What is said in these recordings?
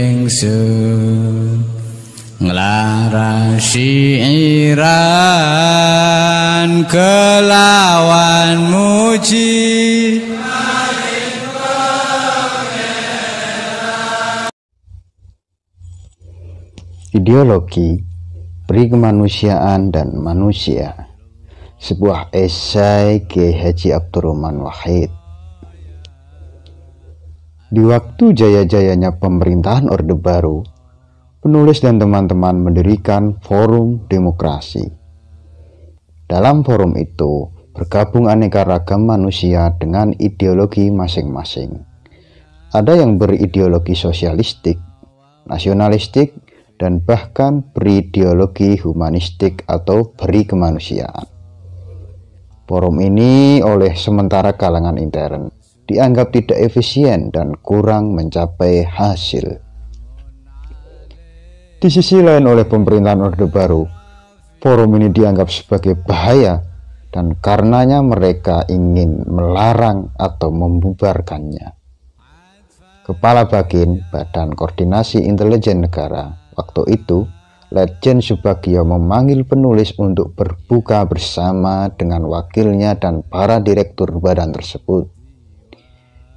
ingsun nglarasi iran kelawan muji. Ideologi, Peri Kemanusiaan dan Manusia, sebuah esai Kiai Haji Abdurrahman Wahid. Di waktu jaya-jayanya pemerintahan Orde Baru, penulis dan teman-teman mendirikan Forum Demokrasi. Dalam forum itu bergabung aneka ragam manusia dengan ideologi masing-masing. Ada yang berideologi sosialistik, nasionalistik, dan bahkan berideologi humanistik atau beri kemanusiaan. Forum ini oleh sementara kalangan intern dianggap tidak efisien dan kurang mencapai hasil. Di sisi lain oleh pemerintahan Orde Baru, forum ini dianggap sebagai bahaya dan karenanya mereka ingin melarang atau membubarkannya. Kepala Bakin Badan Koordinasi Intelijen Negara waktu itu, Letjen Subagio memanggil penulis untuk berbuka bersama dengan wakilnya dan para direktur badan tersebut.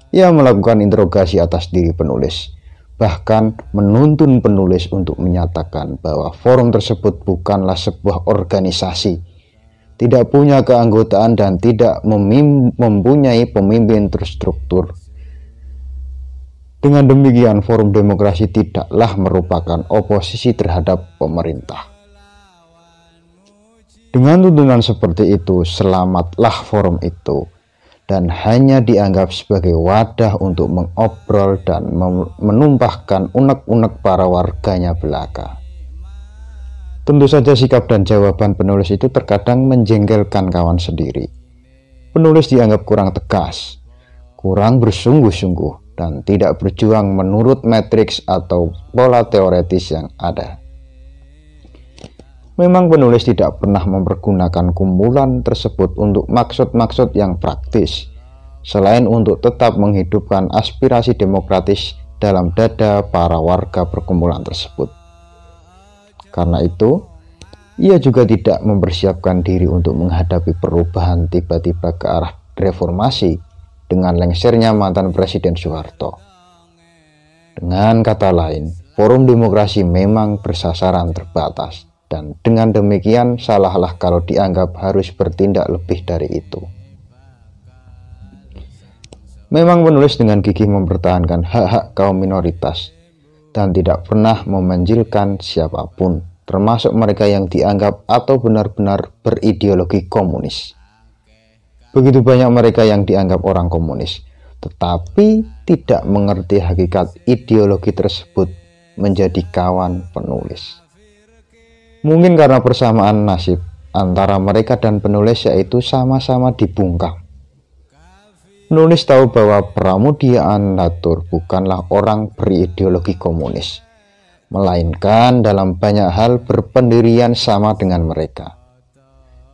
Ia melakukan interogasi atas diri penulis, bahkan menuntun penulis untuk menyatakan bahwa forum tersebut bukanlah sebuah organisasi, tidak punya keanggotaan dan tidak mempunyai pemimpin terstruktur. Dengan demikian, Forum Demokrasi tidaklah merupakan oposisi terhadap pemerintah. Dengan tuntunan seperti itu, selamatlah forum itu, dan hanya dianggap sebagai wadah untuk mengobrol dan menumpahkan unek-unek para warganya belaka. Tentu saja sikap dan jawaban penulis itu terkadang menjengkelkan kawan sendiri. Penulis dianggap kurang tegas, kurang bersungguh-sungguh, dan tidak berjuang menurut matriks atau pola teoretis yang ada. Memang penulis tidak pernah mempergunakan kumpulan tersebut untuk maksud-maksud yang praktis, selain untuk tetap menghidupkan aspirasi demokratis dalam dada para warga perkumpulan tersebut. Karena itu, ia juga tidak mempersiapkan diri untuk menghadapi perubahan tiba-tiba ke arah reformasi dengan lengsernya mantan Presiden Soeharto. Dengan kata lain, Forum Demokrasi memang bersasaran terbatas, dan dengan demikian salahlah kalau dianggap harus bertindak lebih dari itu. Memang penulis dengan gigih mempertahankan hak-hak kaum minoritas dan tidak pernah memanjilkan siapapun, termasuk mereka yang dianggap atau benar-benar berideologi komunis. Begitu banyak mereka yang dianggap orang komunis, tetapi tidak mengerti hakikat ideologi tersebut menjadi kawan penulis. Mungkin karena persamaan nasib antara mereka dan penulis, yaitu sama-sama dibungkam. Penulis tahu bahwa Pramudia Anantatur bukanlah orang berideologi komunis, melainkan dalam banyak hal berpendirian sama dengan mereka.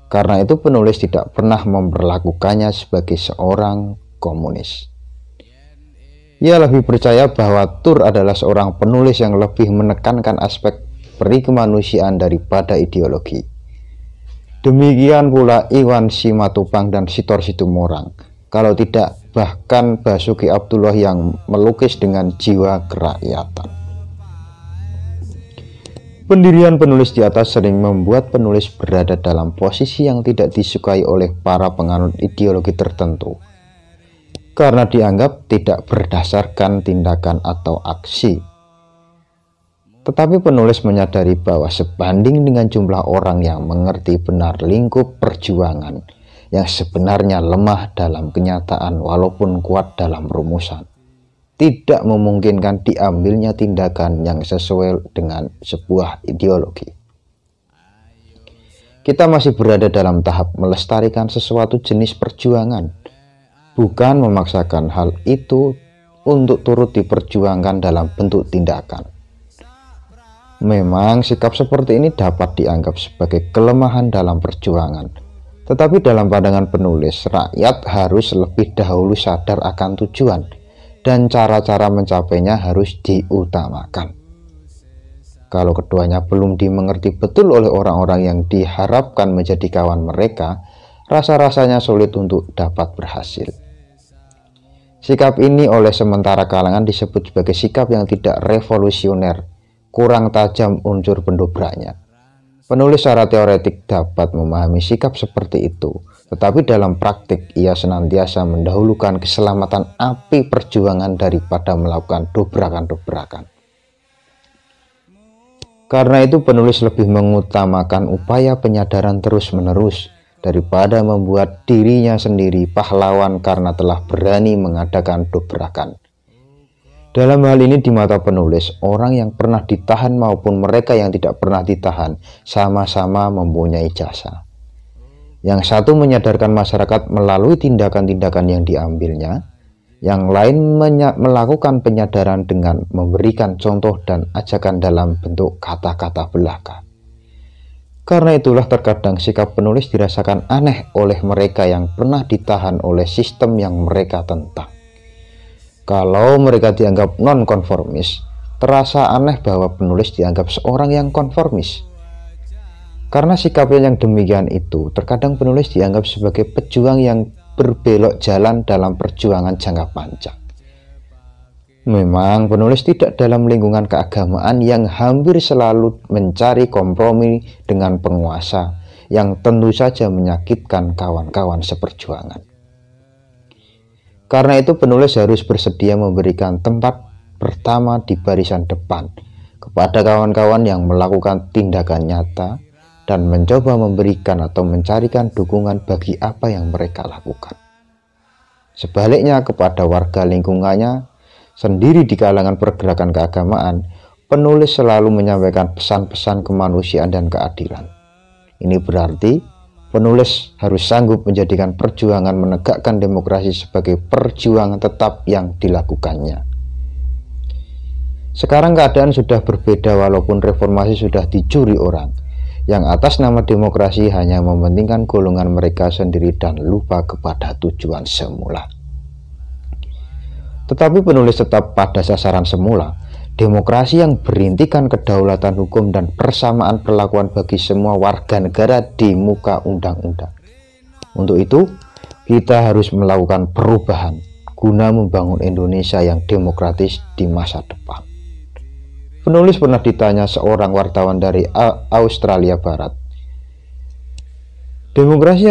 Karena itu penulis tidak pernah memperlakukannya sebagai seorang komunis. Ia lebih percaya bahwa Tur adalah seorang penulis yang lebih menekankan aspek peri kemanusiaan daripada ideologi. Demikian pula Iwan Simatupang dan Sitor Situmorang, kalau tidak bahkan Basuki Abdullah yang melukis dengan jiwa kerakyatan. Pendirian penulis di atas sering membuat penulis berada dalam posisi yang tidak disukai oleh para penganut ideologi tertentu, karena dianggap tidak berdasarkan tindakan atau aksi. Tetapi penulis menyadari bahwa sebanding dengan jumlah orang yang mengerti benar lingkup perjuangan yang sebenarnya lemah dalam kenyataan walaupun kuat dalam rumusan, tidak memungkinkan diambilnya tindakan yang sesuai dengan sebuah ideologi. Kita masih berada dalam tahap melestarikan sesuatu jenis perjuangan, bukan memaksakan hal itu untuk turut diperjuangkan dalam bentuk tindakan. Memang sikap seperti ini dapat dianggap sebagai kelemahan dalam perjuangan, tetapi dalam pandangan penulis, rakyat harus lebih dahulu sadar akan tujuan dan cara-cara mencapainya harus diutamakan. Kalau keduanya belum dimengerti betul oleh orang-orang yang diharapkan menjadi kawan mereka, rasa-rasanya sulit untuk dapat berhasil. Sikap ini oleh sementara kalangan disebut sebagai sikap yang tidak revolusioner, kurang tajam unsur pendobraknya. Penulis secara teoretik dapat memahami sikap seperti itu, tetapi dalam praktik ia senantiasa mendahulukan keselamatan api perjuangan daripada melakukan dobrakan-dobrakan. Karena itu penulis lebih mengutamakan upaya penyadaran terus-menerus daripada membuat dirinya sendiri pahlawan karena telah berani mengadakan dobrakan. Dalam hal ini di mata penulis, orang yang pernah ditahan maupun mereka yang tidak pernah ditahan sama-sama mempunyai jasa. Yang satu menyadarkan masyarakat melalui tindakan-tindakan yang diambilnya, yang lain melakukan penyadaran dengan memberikan contoh dan ajakan dalam bentuk kata-kata belaka. Karena itulah terkadang sikap penulis dirasakan aneh oleh mereka yang pernah ditahan oleh sistem yang mereka tentang. Kalau mereka dianggap non-konformis, terasa aneh bahwa penulis dianggap seorang yang konformis. Karena sikapnya yang demikian itu, terkadang penulis dianggap sebagai pejuang yang berbelok jalan dalam perjuangan jangka panjang. Memang penulis tidak dalam lingkungan keagamaan yang hampir selalu mencari kompromi dengan penguasa yang tentu saja menyakitkan kawan-kawan seperjuangan. Karena itu penulis harus bersedia memberikan tempat pertama di barisan depan kepada kawan-kawan yang melakukan tindakan nyata dan mencoba memberikan atau mencarikan dukungan bagi apa yang mereka lakukan. Sebaliknya kepada warga lingkungannya sendiri di kalangan pergerakan keagamaan, penulis selalu menyampaikan pesan-pesan kemanusiaan dan keadilan. Ini berarti penulis harus sanggup menjadikan perjuangan menegakkan demokrasi sebagai perjuangan tetap yang dilakukannya. Sekarang keadaan sudah berbeda walaupun reformasi sudah dicuri orang, yang atas nama demokrasi hanya mementingkan golongan mereka sendiri dan lupa kepada tujuan semula. Tetapi penulis tetap pada sasaran semula, demokrasi yang berintikan kedaulatan hukum dan persamaan perlakuan bagi semua warga negara di muka undang-undang. Untuk itu, kita harus melakukan perubahan guna membangun Indonesia yang demokratis di masa depan. Penulis pernah ditanya seorang wartawan dari Australia Barat, demokrasi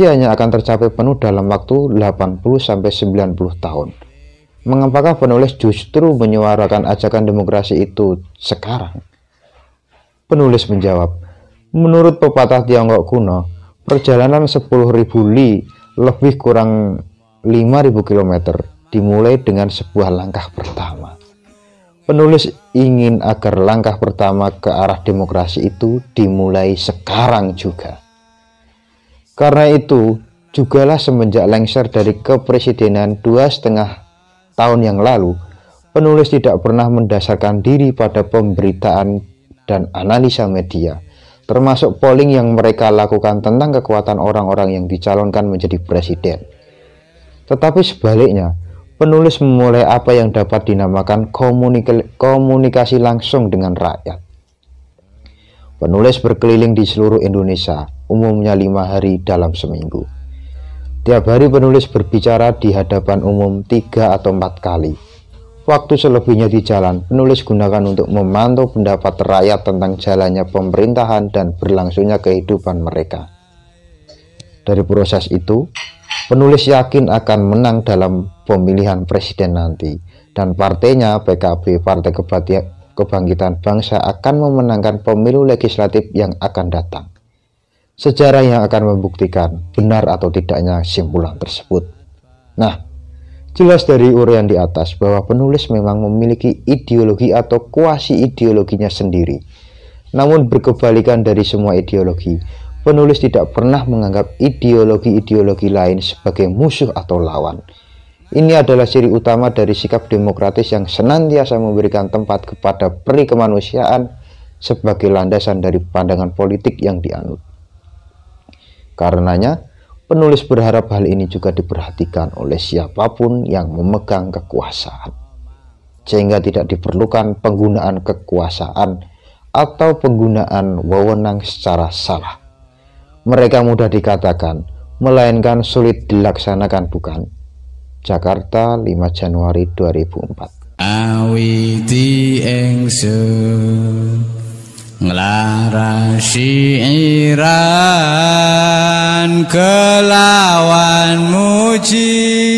hanya akan tercapai penuh dalam waktu 80-90 tahun. Mengapakah penulis justru menyuarakan ajakan demokrasi itu sekarang? Penulis menjawab, menurut pepatah Tiongkok kuno, perjalanan 10.000 li lebih kurang 5.000 km dimulai dengan sebuah langkah pertama. Penulis ingin agar langkah pertama ke arah demokrasi itu dimulai sekarang juga. Karena itu, jugalah semenjak lengser dari kepresidenan 2,5 tahun yang lalu, penulis tidak pernah mendasarkan diri pada pemberitaan dan analisa media, termasuk polling yang mereka lakukan tentang kekuatan orang-orang yang dicalonkan menjadi presiden. Tetapi sebaliknya, penulis memulai apa yang dapat dinamakan komunikasi langsung dengan rakyat. Penulis berkeliling di seluruh Indonesia, umumnya 5 hari dalam seminggu. Tiap hari penulis berbicara di hadapan umum 3 atau 4 kali. Waktu selebihnya di jalan, penulis gunakan untuk memantau pendapat rakyat tentang jalannya pemerintahan dan berlangsungnya kehidupan mereka. Dari proses itu, penulis yakin akan menang dalam pemilihan presiden nanti, dan partainya PKB, Partai Kebangkitan Bangsa, akan memenangkan pemilu legislatif yang akan datang. Sejarah yang akan membuktikan benar atau tidaknya kesimpulan tersebut. Nah, jelas dari uraian di atas bahwa penulis memang memiliki ideologi atau kuasi ideologinya sendiri. Namun berkebalikan dari semua ideologi, penulis tidak pernah menganggap ideologi-ideologi lain sebagai musuh atau lawan. Ini adalah ciri utama dari sikap demokratis yang senantiasa memberikan tempat kepada peri kemanusiaan sebagai landasan dari pandangan politik yang dianut. Karenanya, Penulis berharap hal ini juga diperhatikan oleh siapapun yang memegang kekuasaan, sehingga tidak diperlukan penggunaan kekuasaan atau penggunaan wewenang secara salah. Mereka mudah dikatakan, melainkan sulit dilaksanakan, bukan? Jakarta, 5 Januari 2004. Awiti ingsun nglarasi iran kelawan muji